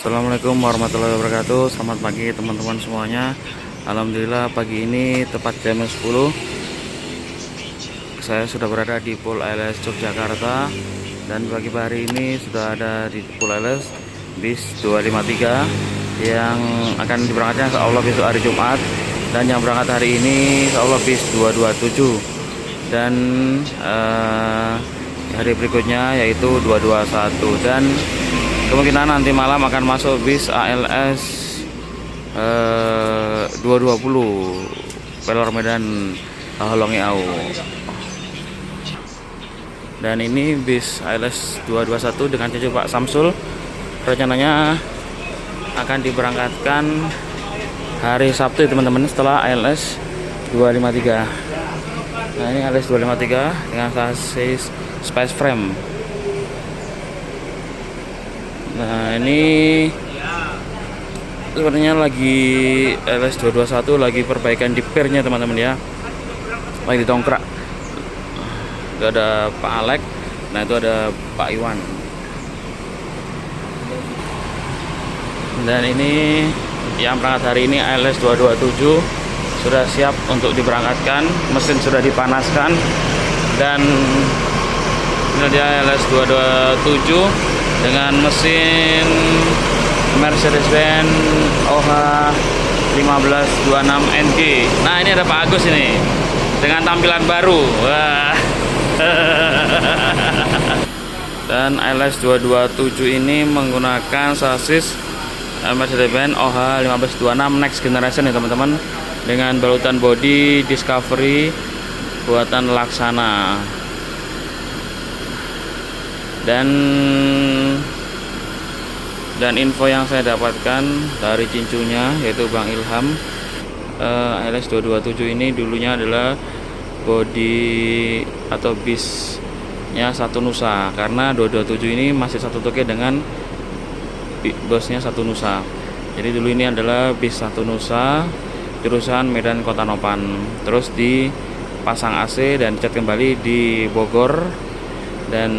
Assalamualaikum warahmatullahi wabarakatuh. Selamat pagi teman-teman semuanya. Alhamdulillah pagi ini tepat jam 10 saya sudah berada di Pool ALS Yogyakarta. Dan pagi hari ini sudah ada di Pool ALS bis 253 yang akan diberangkatkan insya Allah besok hari Jumat. Dan yang berangkat hari ini insya Allah bis 227. Dan hari berikutnya yaitu 221. Dan kemungkinan nanti malam akan masuk bis ALS 220 Pelor Medan Holongi Au. Dan ini bis ALS 221 dengan cucu Pak Samsul rencananya akan diberangkatkan hari Sabtu teman-teman, setelah ALS 253. Nah, ini ALS 253 dengan sasis space frame. Nah, ini sepertinya lagi ALS 221 lagi perbaikan di pernya teman-teman ya, lagi ditongkrak. Itu ada Pak Alek, nah itu ada Pak Iwan. Dan ini yang berangkat hari ini ALS 227 sudah siap untuk diberangkatkan, mesin sudah dipanaskan. Dan ini dia ALS 227 dengan mesin Mercedes-Benz OH 1526 NG. Nah, ini ada Pak Agus ini dengan tampilan baru. Wah. Dan ALS 227 ini menggunakan sasis Mercedes-Benz OH 1526 Next Generation ya teman-teman, dengan balutan bodi Discovery buatan Laksana. Dan info yang saya dapatkan dari cincunya yaitu Bang Ilham, ALS 227 ini dulunya adalah bodi atau bisnya Satu Nusa, karena 227 ini masih satu toke dengan bosnya Satu Nusa. Jadi dulu ini adalah bis Satu Nusa jurusan Medan Kota Nopan, terus dipasang AC dan cat kembali di Bogor dan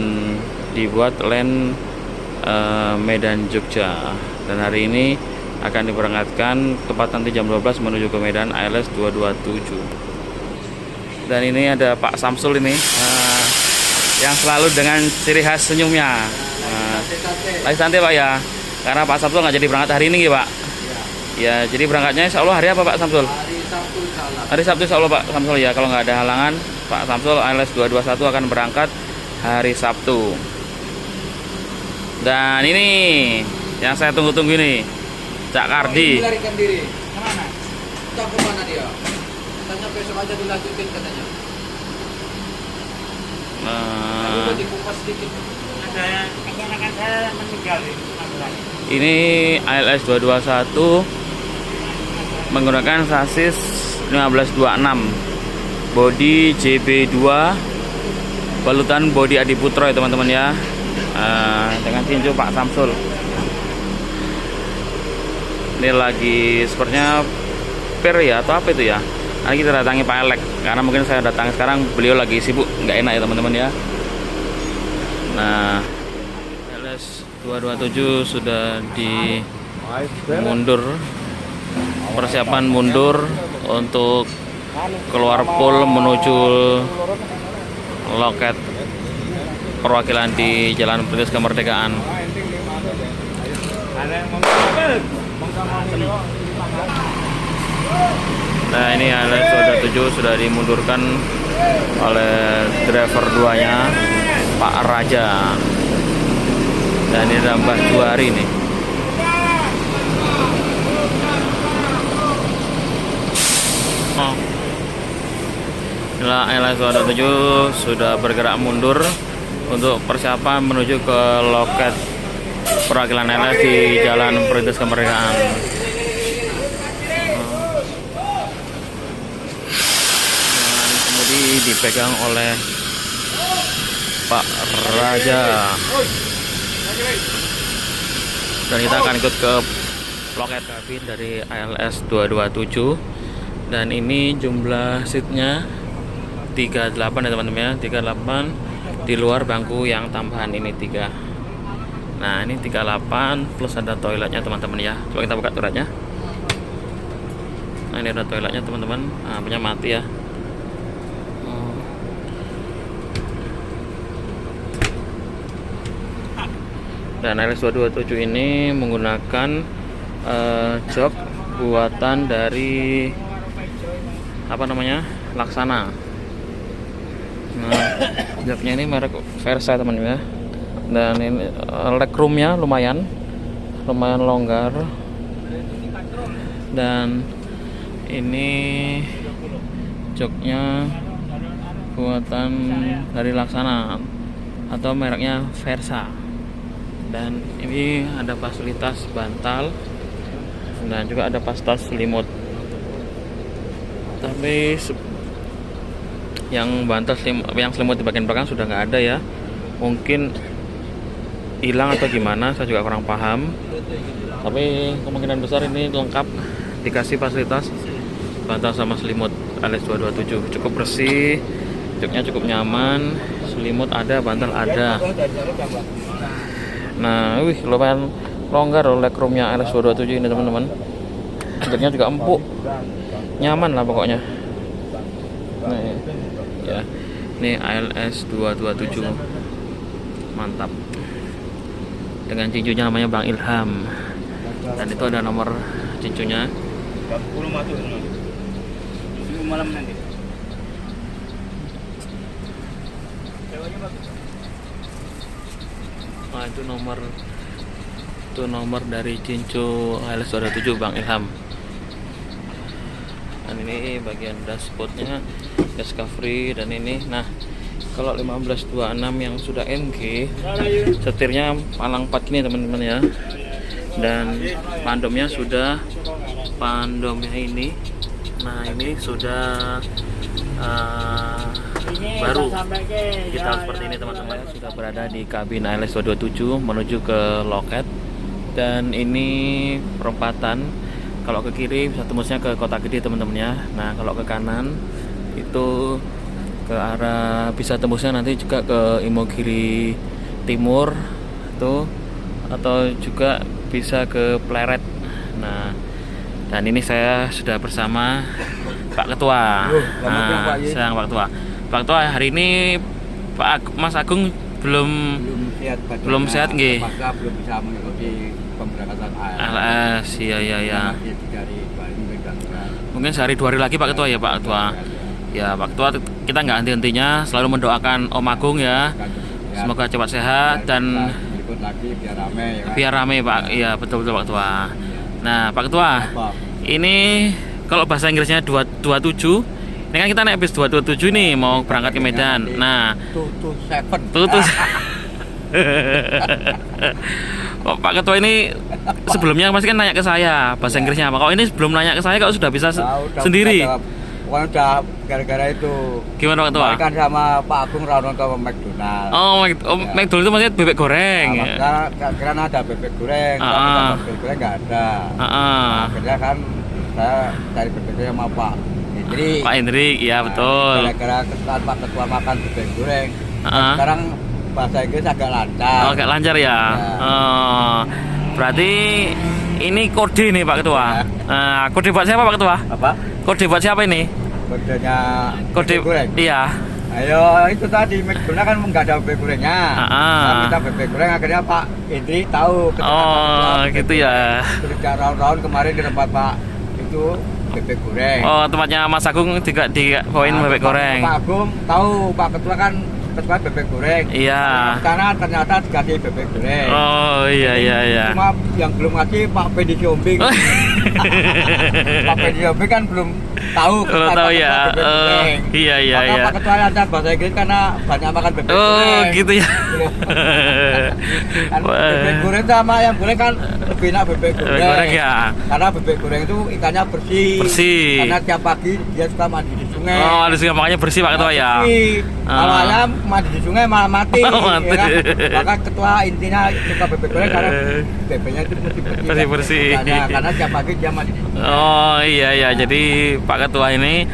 dibuat land Medan Jogja. Dan hari ini akan diberangkatkan tepat nanti jam 12 menuju ke Medan ALS 227. Dan ini ada Pak Samsul ini yang selalu dengan ciri khas senyumnya. Lagi santai Pak ya, karena Pak Samsul nggak jadi berangkat hari ini ya Pak. Ya, jadi berangkatnya insya Allah hari apa Pak Samsul? Hari Sabtu insya Allah Pak Samsul ya, kalau nggak ada halangan Pak Samsul ALS 221 akan berangkat hari Sabtu. Dan ini yang saya tunggu-tunggu ini, Cak Kardi. Melarikan diri. Kemana? Entah kemana dia. Katanya besok aja dilanjutin katanya. Udah dikupas sedikit. Ada yang keponakan saya meninggal ini. Ini ALS 221 menggunakan sasis 1526, bodi JB2, balutan bodi Adiputro ya teman-teman ya. Dengan cincu Pak Samsul. Ini lagi sepertinya per ya atau apa itu ya. Nanti kita datangi Pak Alek, karena mungkin saya datang sekarang beliau lagi sibuk, nggak enak ya teman-teman ya. Nah, ALS 227 sudah mundur, persiapan mundur untuk keluar pool menuju loket perwakilan di Jalan Perintis Kemerdekaan. Nah, ini ALS 227 sudah dimundurkan oleh driver 2-nya Pak Raja. Dan ini ada Mbah Juari nih. Inilah ALS 227 sudah bergerak mundur untuk persiapan menuju ke loket perwakilan ALS di Jalan Perintis Kemerdekaan. Dan kemudian dipegang oleh Pak Raja. Dan kita akan ikut ke loket kabin dari ALS 227. Dan ini jumlah seatnya 38 ya teman-teman ya, 38. Di luar bangku yang tambahan ini 3. Nah, ini 38 plus ada toiletnya teman-teman ya. Coba kita buka toiletnya. Nah, ini ada toiletnya teman-teman. Nah, punya mati ya. Dan LS227 ini menggunakan jok buatan dari apa namanya, Laksana. Nah, joknya ini merek Versa teman-teman ya. Dan ini legroomnya lumayan longgar. Dan ini joknya buatan dari Laksana atau mereknya Versa. Dan ini ada fasilitas bantal dan juga ada fasilitas selimut. Tapi yang bantal yang selimut di bagian belakang sudah nggak ada ya. Mungkin hilang atau gimana, saya juga kurang paham. Tapi kemungkinan besar ini lengkap dikasih fasilitas bantal sama selimut LS227. Cukup bersih, joknya cukup nyaman, selimut ada, bantal ada. Nah, lumayan longgar loh legroomnya LS227 ini teman-teman. Joknya juga empuk, nyaman lah pokoknya. Nah, ya, ini LS227 mantap. Dengan cincunya namanya Bang Ilham. Dan itu ada nomor cincunya. Malam nanti. Nah, itu nomor dari cincu LS227 Bang Ilham. Dan ini bagian dashboardnya, Discovery. Dan ini, nah, kalau 1526 yang sudah MG, setirnya palang 4 gini teman-teman ya. Dan pandomnya ini, nah ini sudah baru digital seperti ini teman-teman. Sudah berada di kabin LS227 menuju ke loket. Dan ini perempatan, kalau ke kiri bisa tembusnya ke Kota Gede teman-teman ya. Nah, kalau ke kanan itu ke arah bisa tembusnya nanti juga ke Imogiri Timur tuh, atau juga bisa ke Pleret. Nah, dan ini saya sudah bersama Pak Ketua. Nah, saya Pak Ketua. Pak Ketua, hari ini Mas Agung belum sehat nggih. Belum bisa mengikuti pemberangkatan ALS. Iya. Mungkin sehari 2 hari lagi Pak Ketua ya Pak Ketua. Ya Pak Ketua, kita nggak henti-hentinya selalu mendoakan Om Agung ya. Semoga cepat sehat dan ikut lagi biar rame Pak. Iya betul Pak Ketua. Nah Pak Ketua, ini kalau bahasa Inggrisnya 227. Ini kan kita naik bis 227 nih mau berangkat ke Medan. Nah, tutus. Oh, Pak Ketua ini sebelumnya pasti kan nanya ke saya bahasa Inggrisnya apa. Kalau ini sebelum nanya ke saya kok sudah bisa sendiri. Pokoknya udah gara-gara itu. Gimana Pak Ketua? Kan sama Pak Agung Rawon ke McDonald. McDonald itu maksudnya bebek goreng. Karena ada bebek goreng, tapi bebek goreng nggak ada. Akhirnya kan saya cari bebek goreng sama Pak Hendrik, iya betul. Gara-gara Pak Ketua makan bebek goreng. Sekarang bahasa Inggris agak lancar. Agak lancar ya. Berarti ini kode nih Pak Ketua. Kode buat siapa Pak Ketua? Apa? Kode buat siapa ini? Kodenya kode goreng. Iya. Ayo itu tadi McDonald kan nggak ada bebek gorengnya. Kita bebek goreng akhirnya Pak Hendri tahu. Gitu ya. Kerja round-round kemarin di tempat Pak itu bebek goreng. Tempatnya Mas Agung juga dibawain bebek goreng. Pak Agung tahu Pak Ketua kan ketua bebek goreng. Iya. Karena ternyata dikasih bebek goreng. Iya. Cuma yang belum ngasih Pak Pedi Jombing. Pak Pedi Jombing kan belum tahu ya. Iya. Maka Pak Ketua lancar bahasa Inggris karena banyak makan bebek goreng. Gitu ya. Kan bebek goreng sama yang goreng kan lebih enak bebek goreng. Ya. Karena bebek goreng itu ikannya bersih. Karena tiap pagi dia suka mandi di sungai. Di sungai makanya bersih Pak Ketua ya. Kalau ayam mandi di sungai malah mati. Ya kan? Maka Ketua intinya suka bebek goreng karena bebeknya itu bersih. Karena tiap pagi dia mandi di sungai. Iya. Jadi Pak Ketua ini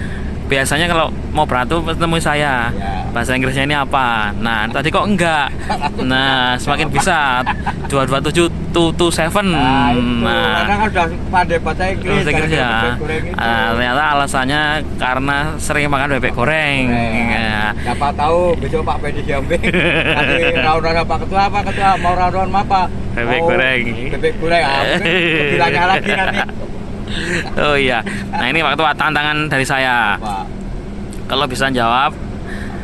biasanya kalau mau berantem temui saya. Ya. Bahasa Inggrisnya ini apa? Nah, tadi kok enggak. Nah, semakin bisa 227 227. Nah, itu. Nah, Karena kan udah pandai bahasa Inggris. bahasa Inggris ya. bebek goreng itu. Ternyata alasannya karena sering makan bebek goreng. Ya. Siapa tahu besok Pak Pedi Siambing nanti rawan-rawan Pak Ketua mau rawan apa? Bebek Mau goreng. Bebek goreng. Lebih banyak lagi nanti. Oh iya. Nah, ini waktu tantangan dari saya. Pak. Kalau bisa jawab,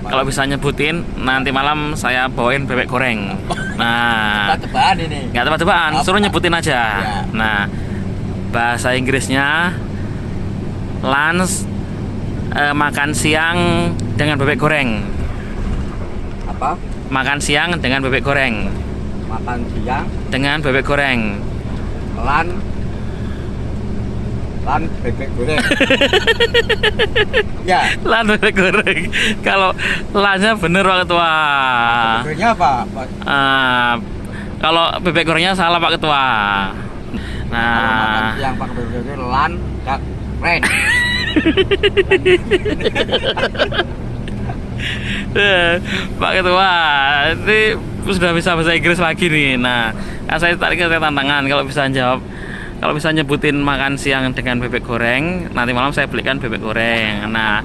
kalau bisa nyebutin, nanti malam saya bawain bebek goreng. Nah, Tebak-tebakan ini. nggak tebak-tebakan, suruh nyebutin aja. Ya. Nah, bahasa Inggrisnya lunch, makan siang dengan bebek goreng. Apa? Makan siang dengan bebek goreng. Makan siang, Dengan bebek goreng. lan bebek goreng. Ya. Lan bebek goreng. Kalau lannya bener Pak Ketua. Gorengnya apa? Pak? Kalau bebek gorengnya salah Pak Ketua. Kalau makan Nah, siang pakai bebek goreng lan dak ren. Pak Ketua, ini sudah bisa bahasa Inggris lagi nih. Nah, kan saya tadi saya tantangan kalau bisa jawab, kalau bisa nyebutin makan siang dengan bebek goreng, nanti malam saya belikan bebek goreng. Nah,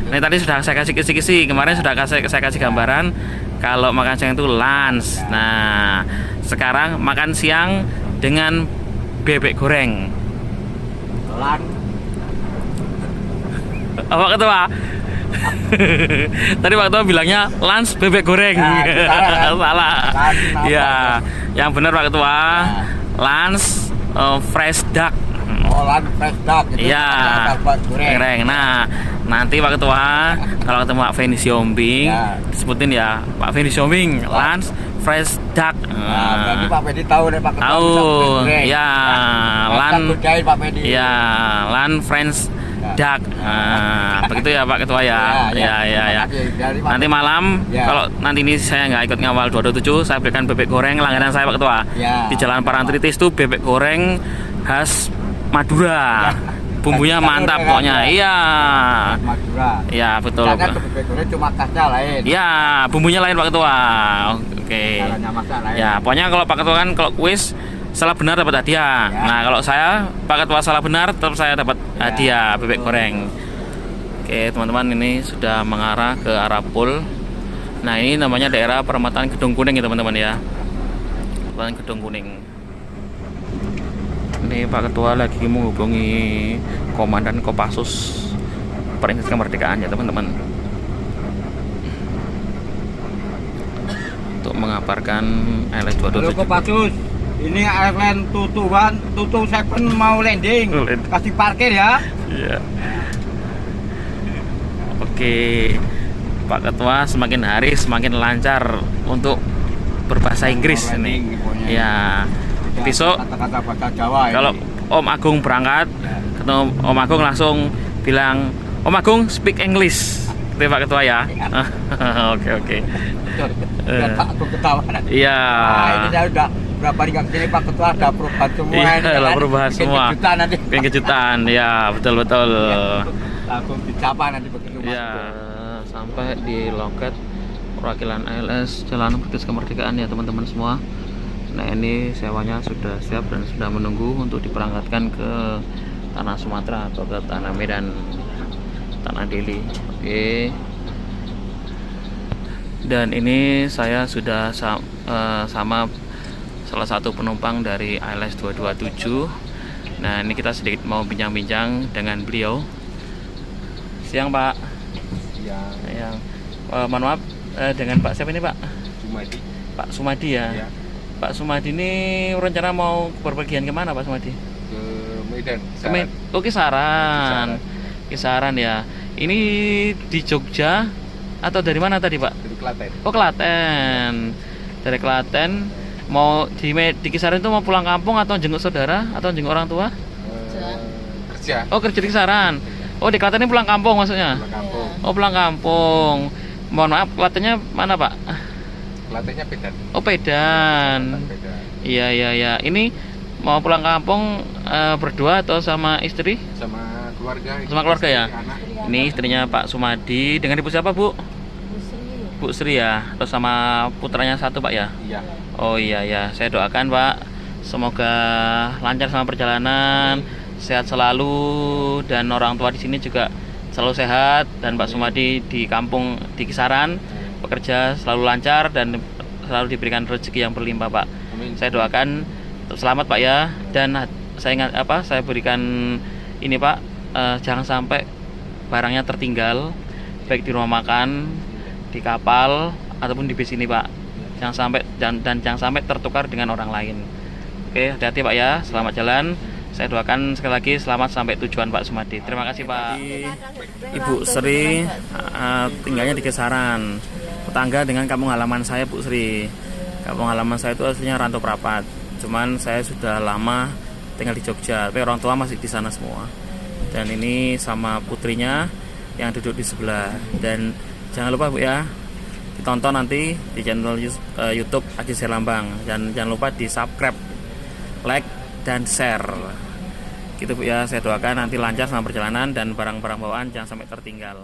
ini tadi sudah saya kasih kisi-kisi. Kemarin sudah saya kasih gambaran kalau makan siang itu lunch. Nah, sekarang makan siang dengan bebek goreng. Lan Pak Ketua. Tadi Pak Ketua bilangnya lunch bebek goreng. Ya, itu salah, kan? Salah. Lan apa Ya, tuh? yang benar Pak Ketua. Lunch fresh duck. lan fresh duck itu. Iya. Buat goreng. Goreng. Nah, nanti Pak Ketua kalau ketemu Pak Feni Siombing, Ya. disebutin ya, Pak Feni Siombing, lunch fresh duck. Nah, berarti Pak Pedi tahu deh Pak Ketua Tahu. bisa bebek goreng. Ya, Lan lan godain Pak Pedi. ya, lan French duck. Nah, begitu ya Pak Ketua ya. Ya. Dari Pak Nanti malam Ya. kalau nanti ini saya nggak ikut ngawal 227, saya berikan bebek goreng langganan saya Pak Ketua. Ya. Di Jalan Parantritis itu bebek goreng khas Madura. Bumbunya Kita mantap goreng pokoknya. aja. Iya. Madura. Iya, betul. Jangan ke bebek goreng cuma khasnya lain. Iya, bumbunya lain Pak Ketua. Oke. Caranya masak lain. Ya, pokoknya kalau Pak Ketua kan kalau kuis salah benar dapat hadiah. Ya. Nah, kalau saya Pak Ketua salah benar tetap saya dapat hadiah bebek goreng. Oke, teman-teman, ini sudah mengarah ke arah Pul. Nah, ini namanya daerah Perempatan Gedung Kuning ya, teman-teman ya. Perempatan Gedung Kuning. Ini Pak Ketua lagi menghubungi Komandan Kopassus Peringkat Kemerdekaan ya, teman-teman. Untuk mengabarkan Halo LS227. Kopassus, ini airline 227 mau landing. Kasih parkir ya. Iya. Oke, Pak Ketua semakin hari semakin lancar untuk berbahasa Inggris ini. Ya, besok kata-kata bahasa Jawa kalau ini. Om Agung berangkat, ketemu Om Agung langsung bilang, Om Agung speak English, gitu Pak Ketua ya. Oke. Biar Pak Agung ketawa nanti. Iya. Nah, ini saya udah berapa hari nggak kesini Pak Ketua ada perubahan semua. Iya, ini ada kan. perubahan Bikin semua. kejutan nanti. Bikin kejutan, ya betul. Langsung dicapa nanti begitu Mas. Ya, sampai di loket perwakilan ALS Jalan Bukit Kemerdekaan ya teman-teman semua. Nah, ini sewanya sudah siap dan sudah menunggu untuk diberangkatkan ke tanah Sumatera atau ke tanah Medan, tanah Deli. Oke. Dan ini saya sudah sama salah satu penumpang dari ALS 227. Nah, ini kita sedikit mau bincang-bincang dengan beliau. Siang Pak. Siang. Mohon maaf, dengan Pak siapa ini Pak? Sumadi. Pak Sumadi ya. Ya, Pak Sumadi ini rencana mau berpergian kemana Pak Sumadi? ke Medan. Oh, Kisaran. Kisaran ya. Ini di Jogja atau dari mana tadi Pak? Dari Klaten. Oh, Klaten. Dari Klaten mau di Kisaran itu mau pulang kampung atau jenguk saudara atau jenguk orang tua? Kerja. Oh, kerja di Kisaran. Oh, di Klaten ini pulang kampung maksudnya? Pulang kampung. Oh, pulang kampung. Mohon maaf, Klatennya mana Pak? Klatennya Pedan. Oh, Pedan. Pedan. Iya. Ini mau pulang kampung berdua atau sama istri? Sama keluarga. Sama keluarga ya? Anak. Ini istrinya Pak Sumadi. Dengan ibu siapa, Bu? Bu Sri ya. Terus sama putranya satu, Pak ya? Iya. Oh iya ya. Saya doakan, Pak, semoga lancar sama perjalanan, sehat selalu, dan orang tua di sini juga selalu sehat, dan Pak Sumadi di kampung di Kisaran bekerja selalu lancar dan selalu diberikan rezeki yang berlimpah, Pak. Amin. Saya doakan selamat, Pak ya. Dan saya ingat saya berikan ini, Pak, jangan sampai barangnya tertinggal baik di rumah makan, di kapal ataupun di bis ini, Pak. Jangan sampai dan jangan sampai tertukar dengan orang lain. Oke, hati-hati, Pak ya. Selamat jalan. Saya doakan sekali lagi selamat sampai tujuan, Pak Sumadi. Terima kasih, Pak. Ibu Sri tinggalnya di Kisaran, tetangga dengan kampung halaman saya, Bu Sri. Kampung halaman saya itu aslinya Rantau Prapat. Cuman saya sudah lama tinggal di Jogja, tapi orang tua masih di sana semua. Dan ini sama putrinya yang duduk di sebelah. Dan jangan lupa, Bu ya, ditonton nanti di channel YouTube Aji Serlambang. Dan jangan lupa di subscribe, like, dan share. Gitu, Bu ya. Saya doakan nanti lancar sama perjalanan dan barang-barang bawaan jangan sampai tertinggal.